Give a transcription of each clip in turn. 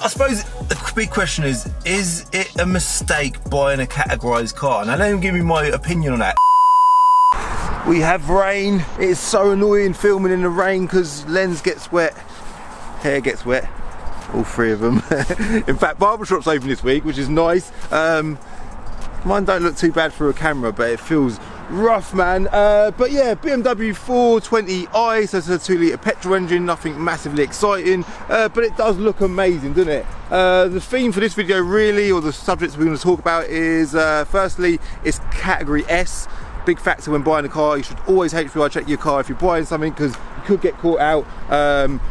I suppose the big question is it a mistake buying a categorised car? And I don't give me my opinion on that. We have rain. It's so annoying filming in the rain because lens gets wet, hair gets wet, all three of them. In fact, barbershop's open this week, which is nice. Mine don't look too bad for a camera, but it feels rough, man. But yeah, BMW 420i, so it's a 2-litre petrol engine, nothing massively exciting, but it does look amazing, doesn't it? The theme for this video really, or the subjects we're going to talk about is, firstly, it's category S. Big factor when buying a car. You should always HPI check your car if you're buying something, because you could get caught out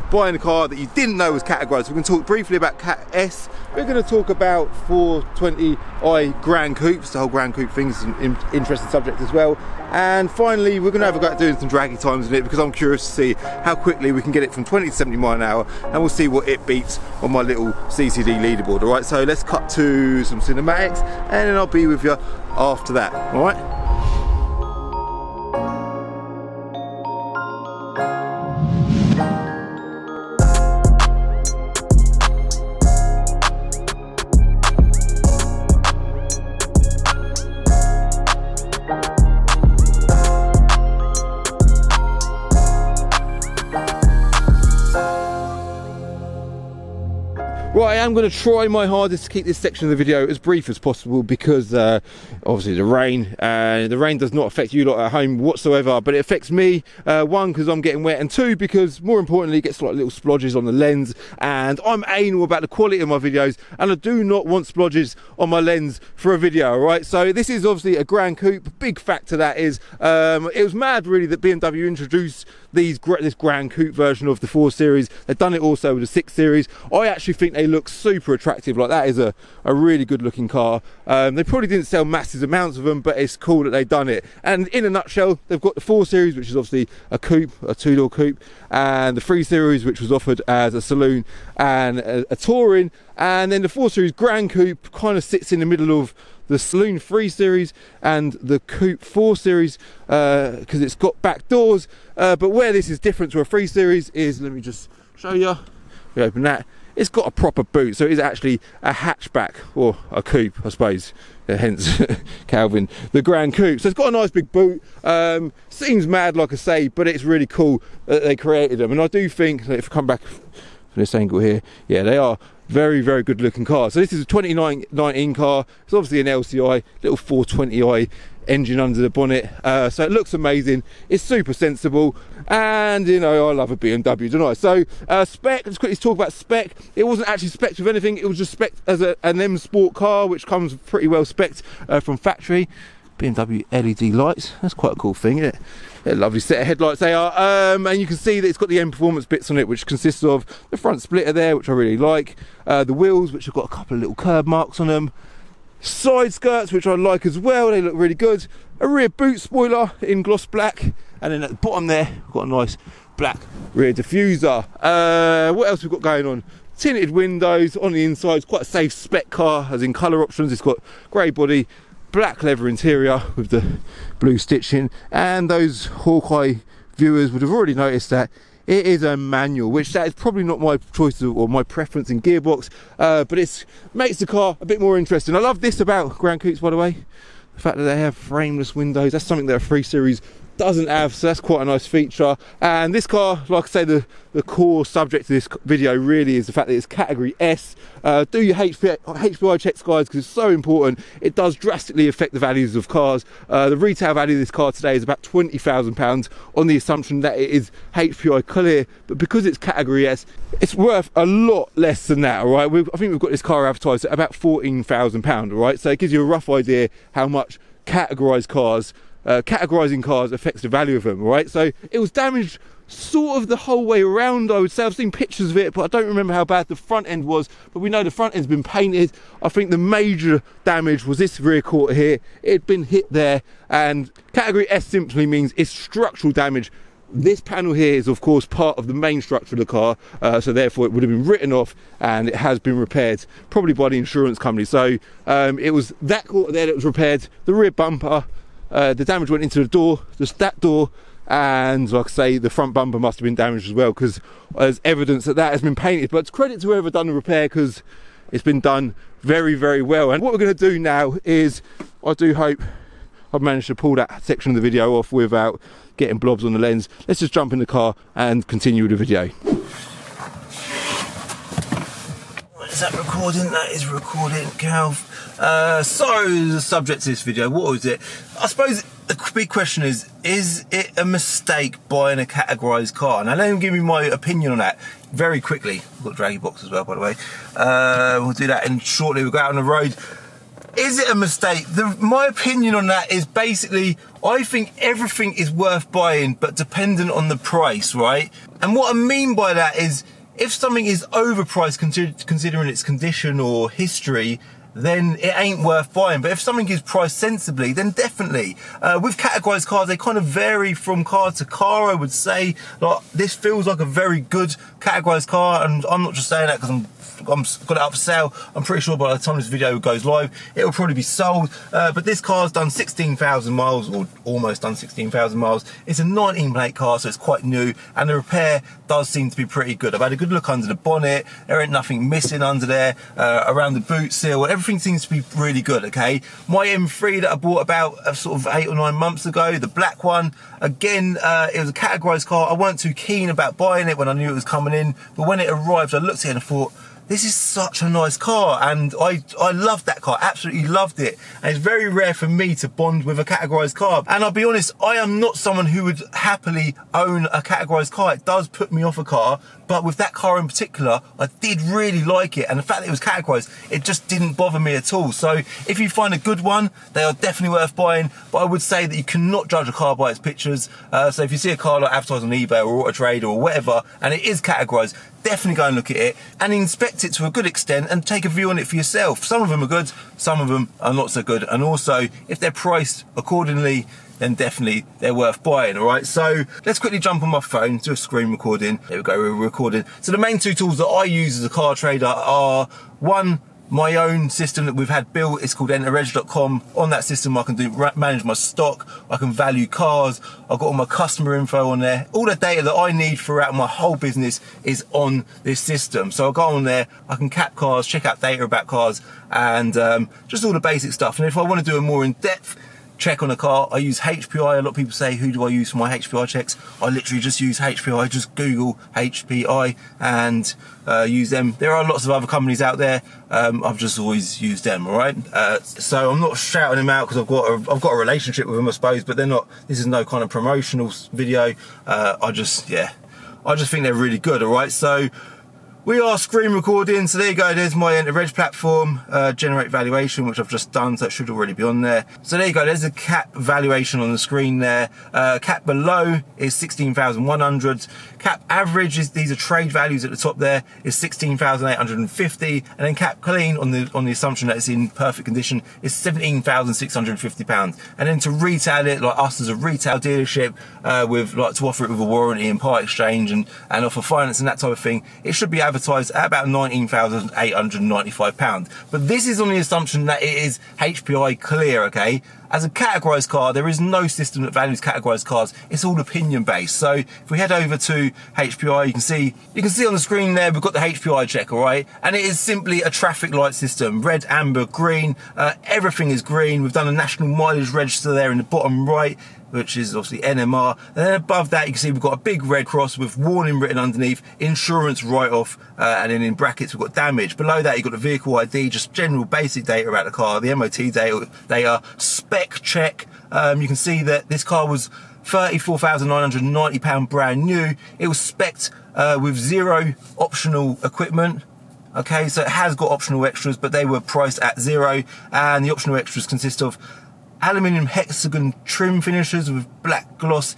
buying a car that you didn't know was categorised. So we're going to talk briefly about Cat S. We're going to talk about 420i Gran Coupes. The whole Gran Coupe thing is an interesting subject as well. And finally, we're going to have a go at doing some draggy times in it, because I'm curious to see how quickly we can get it from 20 to 70 mile an hour, and we'll see what it beats on my little CCD leaderboard. All right, so let's cut to some cinematics, and then I'll be with you after that. All right. Right, I'm going to try my hardest to keep this section of the video as brief as possible, because obviously the rain does not affect you lot at home whatsoever, but it affects me, one, because I'm getting wet, and two, because more importantly it gets like little splodges on the lens, and I'm anal about the quality of my videos, and I do not want splodges on my lens for a video. Right, so this is obviously a Gran Coupe. Big factor that is, it was mad really that BMW introduced this Gran Coupe version of the 4 Series. They've done it also with the 6 Series. I actually think they look super attractive. Like, that is a really good looking car. They probably didn't sell massive amounts of them, but it's cool that they've done it. And in a nutshell, they've got the 4 Series, which is obviously a coupe, a 2-door coupe, and the 3 Series, which was offered as a saloon and a touring, and then the 4 Series Gran Coupe kind of sits in the middle of the saloon 3 Series and the coupe 4 Series, because it's got back doors, but where this is different to a 3 Series is, let me just show you, we open that, it's got a proper boot, so it is actually a hatchback, or a coupe I suppose, hence Calvin, the Gran Coupe. So it's got a nice big boot. Seems mad, like I say, but it's really cool that they created them, and I do think that if I come back from this angle here, yeah, they are very, very good looking car. So this is a 2019 car. It's obviously an LCI, little 420i engine under the bonnet, so it looks amazing. It's super sensible, and you know, I love a BMW, don't I? So spec, let's quickly talk about spec. It wasn't actually spec'd with anything, it was just spec'd as an M Sport car, which comes pretty well spec'd from factory. BMW LED lights, that's quite a cool thing, isn't it? A lovely set of headlights they are, and you can see that it's got the M Performance bits on it, which consists of the front splitter there, which I really like, the wheels, which have got a couple of little curb marks on them, side skirts, which I like as well, they look really good, a rear boot spoiler in gloss black, and then at the bottom there we've got a nice black rear diffuser. What else we've got going on? Tinted windows on the inside. It's quite a safe spec car, as in colour options. It's got grey body, black leather interior with the blue stitching, and those Hawkeye viewers would have already noticed that it is a manual, which that is probably not my choice or my preference in gearbox, but it makes the car a bit more interesting. I love this about Gran Coupes, by the way, the fact that they have frameless windows. That's something that a 3 Series doesn't have, so that's quite a nice feature. And this car, like I say, the core subject of this video really is the fact that it's category S. Do your HPI checks, guys, because it's so important. It does drastically affect the values of cars. The retail value of this car today is about £20,000 on the assumption that it is HPI clear, but because it's category S, it's worth a lot less than that. All right, I think we've got this car advertised at about £14,000. All right, so it gives you a rough idea how much categorised cars, categorising cars affects the value of them. Right, so it was damaged sort of the whole way around, I would say. I've seen pictures of it, but I don't remember how bad the front end was, but we know the front end's been painted. I think the major damage was this rear quarter here. It had been hit there, and category S simply means it's structural damage. This panel here is of course part of the main structure of the car, so therefore it would have been written off, and it has been repaired, probably by the insurance company. So it was that quarter there that was repaired, the rear bumper, the damage went into the door, just that door and like I say, the front bumper must have been damaged as well, because there's evidence that that has been painted. But credit to whoever done the repair, because it's been done very, very well. And what we're going to do now is, I do hope I've managed to pull that section of the video off without getting blobs on the lens. Let's just jump in the car and continue with the video. Is that recording? That is recording, Calv. So the subject to this video, what was it? I suppose the big question is it a mistake buying a categorised car? And let me give you my opinion on that very quickly. I've got a draggy box as well, by the way. We'll do that and shortly we'll go out on the road. Is it a mistake? My opinion on that is basically, I think everything is worth buying, but dependent on the price, right? And what I mean by that is, if something is overpriced considering its condition or history, then it ain't worth buying. But if something is priced sensibly, then definitely. With categorised cars, they kind of vary from car to car, I would say. Like, this feels like a very good categorised car, and I'm not just saying that because I'm got it up for sale. I'm pretty sure by the time this video goes live, it will probably be sold. But this car's done 16,000 miles, or almost done 16,000 miles. It's a 19 plate car, so it's quite new, and the repair does seem to be pretty good. I've had a good look under the bonnet. There ain't nothing missing under there, around the boot seal. Everything seems to be really good, okay? My M3 that I bought about sort of 8 or 9 months ago, the black one, again, it was a categorised car. I weren't too keen about buying it when I knew it was coming in, but when it arrived, I looked at it and I thought, this is such a nice car, and I loved that car, absolutely loved it. And it's very rare for me to bond with a categorised car. And I'll be honest, I am not someone who would happily own a categorised car. It does put me off a car, but with that car in particular, I did really like it. And the fact that it was categorised, it just didn't bother me at all. So if you find a good one, they are definitely worth buying. But I would say that you cannot judge a car by its pictures. So if you see a car like advertised on eBay or Auto Trader or whatever, and it is categorised, definitely go and look at it and inspect it to a good extent and take a view on it for yourself. Some of them are good, some of them are not so good. And also, if they're priced accordingly, then definitely they're worth buying, all right? So let's quickly jump on my phone, do a screen recording. There we go, we're recording. So the main two tools that I use as a car trader are, one, my own system that we've had built. It's called enquiries.com. On that system, I can manage my stock. I can value cars. I've got all my customer info on there. All the data that I need throughout my whole business is on this system. So I'll go on there. I can cap cars, check out data about cars, and just all the basic stuff. And if I want to do a more in-depth check on a car, I use HPI. A lot of people say, who do I use for my HPI checks? I literally just use HPI, just Google HPI and use them. There are lots of other companies out there. I've just always used them, all right? So I'm not shouting them out because I've got a relationship with them, I suppose, but they're not, this is no kind of promotional video. I just think they're really good, all right? So we are screen recording, so there you go, there's my Enter Reg platform, generate valuation, which I've just done, so it should already be on there. So there you go, there's a cap valuation on the screen there. Cap below is 16,100. Cap average is, these are trade values at the top there, is 16,850, and then cap clean on the assumption that it's in perfect condition is 17,650 pounds. And then to retail it, like us as a retail dealership, to offer it with a warranty and part exchange and offer finance and that type of thing, it should be advertised at about £19,895. But this is on the assumption that it is HPI clear, okay? As a categorised car, there is no system that values categorised cars. It's all opinion based. So if we head over to HPI, you can see on the screen there, we've got the HPI check, all right? And it is simply a traffic light system, red, amber, green, everything is green. We've done a national mileage register there in the bottom right, which is obviously NMR. And then above that, you can see we've got a big red cross with warning written underneath, insurance write-off, and then in brackets, we've got damage. Below that, you've got the vehicle ID, just general basic data about the car, the MOT data, they are spec check. You can see that this car was £34,990 brand new. It was spec'd with 0 optional equipment. Okay, so it has got optional extras, but they were priced at 0. And the optional extras consist of aluminium hexagon trim finishes with black gloss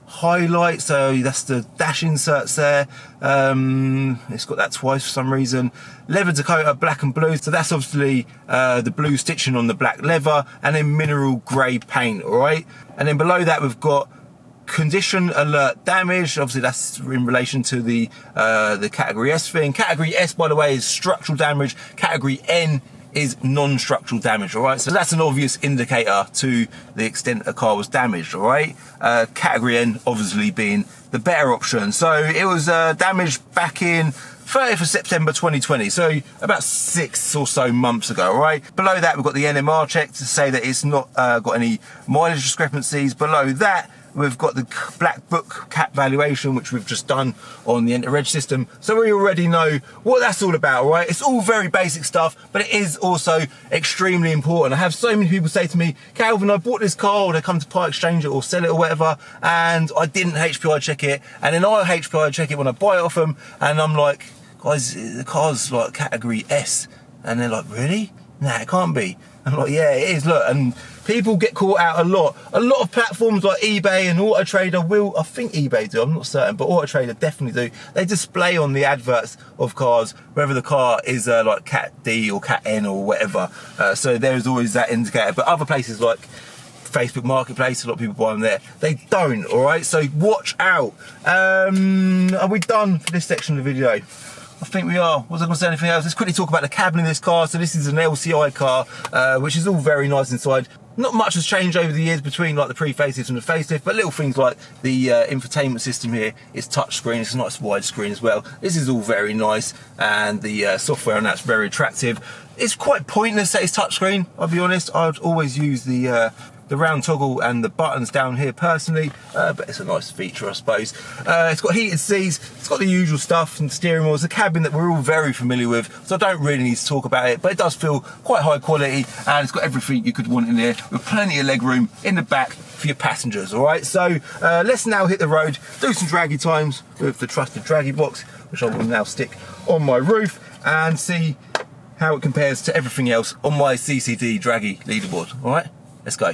highlight, so that's the dash inserts there. It's got that twice for some reason. Leather Dakota black and blue, so that's obviously the blue stitching on the black leather, and then mineral grey paint, all right? And then below that we've got condition alert damage. Obviously that's in relation to the category S thing. Category S, by the way, is structural damage. Category N is non-structural damage, all right? So that's an obvious indicator to the extent a car was damaged, all right? Category N obviously being the better option. So it was damaged back in 30th of September 2020, so about 6 or so months ago, all right? Below that, we've got the NMR check to say that it's not got any mileage discrepancies. Below that, we've got the black book cap valuation, which we've just done on the enter reg system. So we already know what that's all about, all right? It's all very basic stuff, but it is also extremely important. I have so many people say to me, Calvin, I bought this car, or they come to part exchange it or sell it or whatever, and I didn't HPI check it. And then I HPI check it when I buy it off them, and I'm like, guys, the car's like category S. And they're like, really? Nah, it can't be. I'm like, yeah, it is, look. And people get caught out a lot. A lot of platforms like eBay and Auto Trader will, I think eBay do, I'm not certain, but Auto Trader definitely do. They display on the adverts of cars whether the car is like Cat D or Cat N or whatever. So there's always that indicator. But other places like Facebook Marketplace, a lot of people buy them there. They don't, all right? So watch out. Are we done for this section of the video? I think we are. Was I going to say anything else? Let's quickly talk about the cabin in this car. So this is an LCI car, which is all very nice inside. Not much has changed over the years between like the pre-facelift and the facelift, but little things like the infotainment system here is touchscreen. It's a nice wide screen as well. This is all very nice, and the software on that's very attractive. It's quite pointless that it's touchscreen, I'll be honest. I'd always use the round toggle and the buttons down here personally, but it's a nice feature, I suppose. It's got heated seats, it's got the usual stuff, and steering wheel. It's a cabin that we're all very familiar with, so I don't really need to talk about it, but it does feel quite high quality, and it's got everything you could want in there, with plenty of leg room in the back for your passengers, all right? So let's now hit the road, do some draggy times with the trusted draggy box, which I will now stick on my roof, and see how it compares to everything else on my CCD draggy leaderboard, all right? Let's go.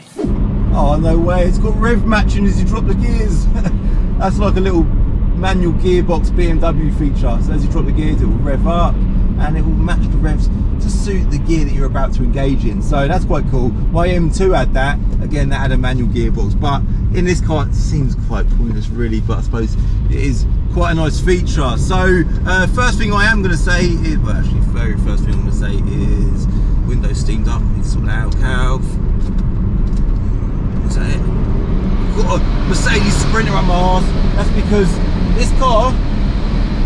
Oh, no way. It's got rev matching as you drop the gears. That's like a little manual gearbox BMW feature. So as you drop the gears, it will rev up and it will match the revs to suit the gear that you're about to engage in. So that's quite cool. My M2 had that. Again, that had a manual gearbox. But in this car, it seems quite pointless, really. But I suppose it is quite a nice feature. So first thing I am going to say is, well, actually, very first thing I'm going to say is windows steamed up. Need to sort that out, Calv. Is that it? Got a Mercedes Sprinter on my arse. That's because this car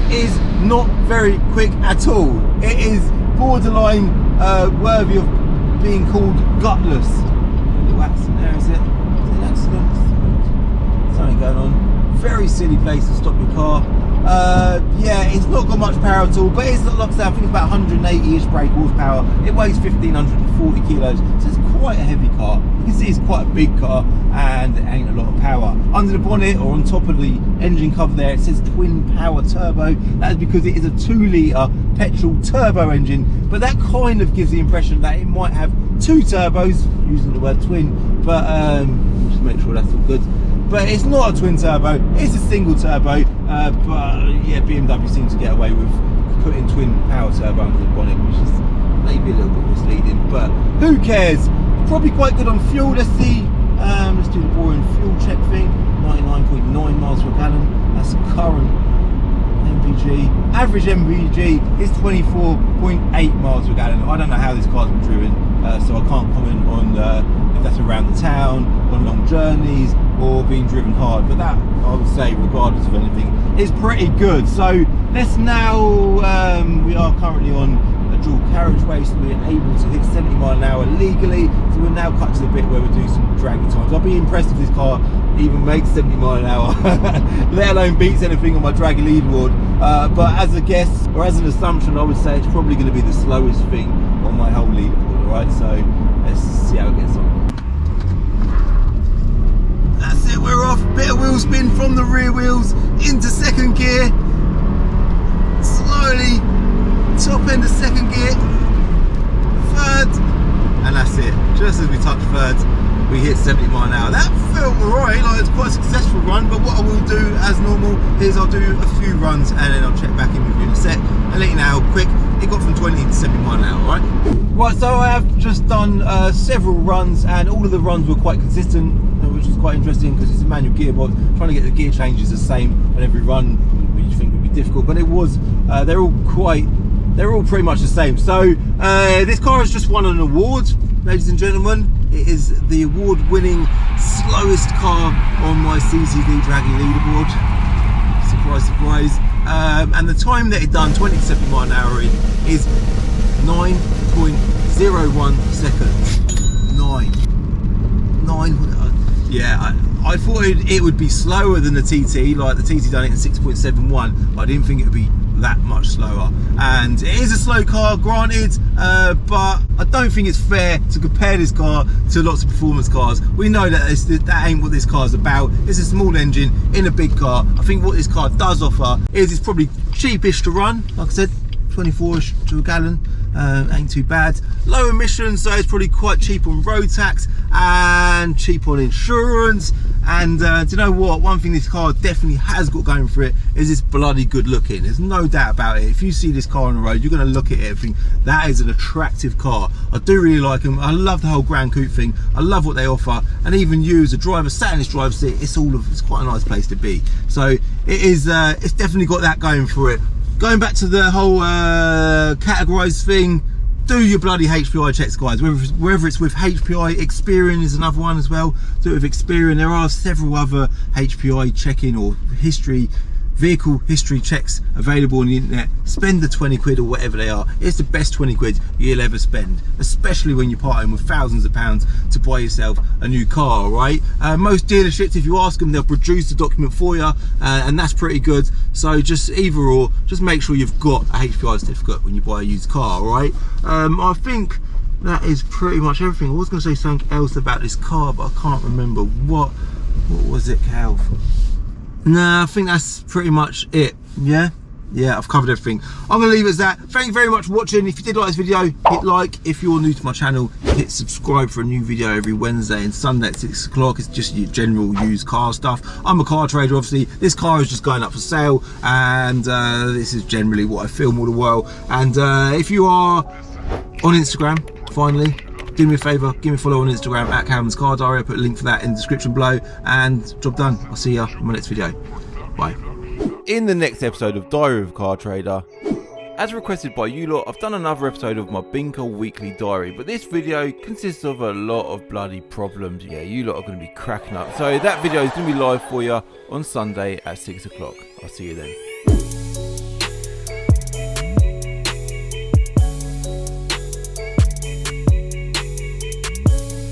is not very quick at all. It is borderline worthy of being called gutless. A little accident there, is it? Is it an accident? Something going on. Very silly place to stop your car. Yeah, it's not got much power at all, but it's like I said, I think it's about 180-ish brake horsepower. It weighs 1,540 kilos, so it's quite a heavy car. You can see it's quite a big car, and it ain't a lot of power. Under the bonnet, or on top of the engine cover there, it says twin power turbo. That is because it is a 2-litre petrol turbo engine, but that kind of gives the impression that it might have 2 turbos, using the word twin, but just make sure that's all good. But it's not a twin turbo, it's a single turbo, but yeah, BMW seems to get away with putting twin power turbo under the bonnet, which is maybe a little bit misleading, but who cares? Probably quite good on fuel. Let's see, let's do the boring fuel check thing. 99.9 miles per gallon, that's the current MPG. Average MPG is 24.8 miles per gallon. I don't know how this car's been driven, so I can't comment on if that's around the town, on long journeys, or being driven hard, but that, I would say, regardless of anything, is pretty good. So let's now, we are currently on a dual carriageway, so we're able to hit 70 miles an hour legally. So we'll now cut to the bit where we do some draggy times. I'll be impressed if this car even makes 70 miles an hour, let alone beats anything on my draggy leaderboard. But as a guess, or as an assumption, I would say it's probably going to be the slowest thing on my whole leaderboard, alright? So let's see how it gets on. That's it, we're off. Bit of wheel spin from the rear wheels into second gear. Slowly, top end of second gear. Third, and that's it. Just as we touch third, we hit 70 miles an hour. That felt alright, like it's quite a successful run, but what I will do as normal is I'll do a few runs and then I'll check back in with you in a sec and let you know how quick it got from 20 to 70 miles an hour, alright? Right, so I have just done several runs, and all of the runs were quite consistent, which is quite interesting because it's a manual gearbox. Trying to get the gear changes the same on every run, you think would be difficult, but it was. They're all quite they're all pretty much the same. So this car has just won an award, ladies and gentlemen. It is the award-winning slowest car on my CCD Draggy leaderboard. Surprise, surprise. And the time that it done 27 mile an hour in is 9.01 seconds. Yeah, I thought it would be slower than the TT, like the TT done it in 6.71, but I didn't think it would be that much slower. And it is a slow car, granted, but I don't think it's fair to compare this car to lots of performance cars. We know that that ain't what this car is about. It's a small engine in a big car. I think what this car does offer is it's probably cheapish to run, like I said, 24ish to a gallon. Ain't too bad. Low emissions, so it's probably quite cheap on road tax and cheap on insurance. And do you know what? One thing this car definitely has got going for it is it's bloody good looking. There's no doubt about it. If you see this car on the road, you're going to look at it and think that is an attractive car. I do really like them. I love the whole Gran Coupe thing. I love what they offer, and even you as a driver sat in this driver's seat, it's quite a nice place to be. So it is. It's definitely got that going for it. Going back to the whole categorised thing, do your bloody HPI checks, guys. Whether it's with HPI, Experian is another one as well. Do it with Experian. There are several other HPI checking or vehicle history checks available on the internet. Spend the 20 quid or whatever they are. It's the best 20 quid you'll ever spend, especially when you're parting with thousands of pounds to buy yourself a new car, all right? Most dealerships, if you ask them, they'll produce the document for you, and that's pretty good. So just either or, just make sure you've got a HPI certificate when you buy a used car, all right? I think that is pretty much everything. I was going to say something else about this car, but I can't remember. What was it, Cal? Nah, I think that's pretty much it. Yeah, I've covered everything. I'm gonna leave it as that. Thank you very much for watching. If you did like this video, hit like. If you're new to my channel, hit subscribe for a new video every Wednesday and Sunday at 6 o'clock. It's just your general used car stuff. I'm a car trader, obviously. This car is just going up for sale, and this is generally what I film all the while. And if you are on Instagram, finally, do me a favour, give me a follow on Instagram at Calvin's Car Diary. I'll put a link for that in the description below, and job done. I'll see you in my next video. Bye. In the next episode of Diary of a Car Trader, as requested by you lot, I've done another episode of my Binker Weekly Diary, but this video consists of a lot of bloody problems. Yeah, you lot are going to be cracking up. So that video is going to be live for you on Sunday at 6 o'clock. I'll see you then.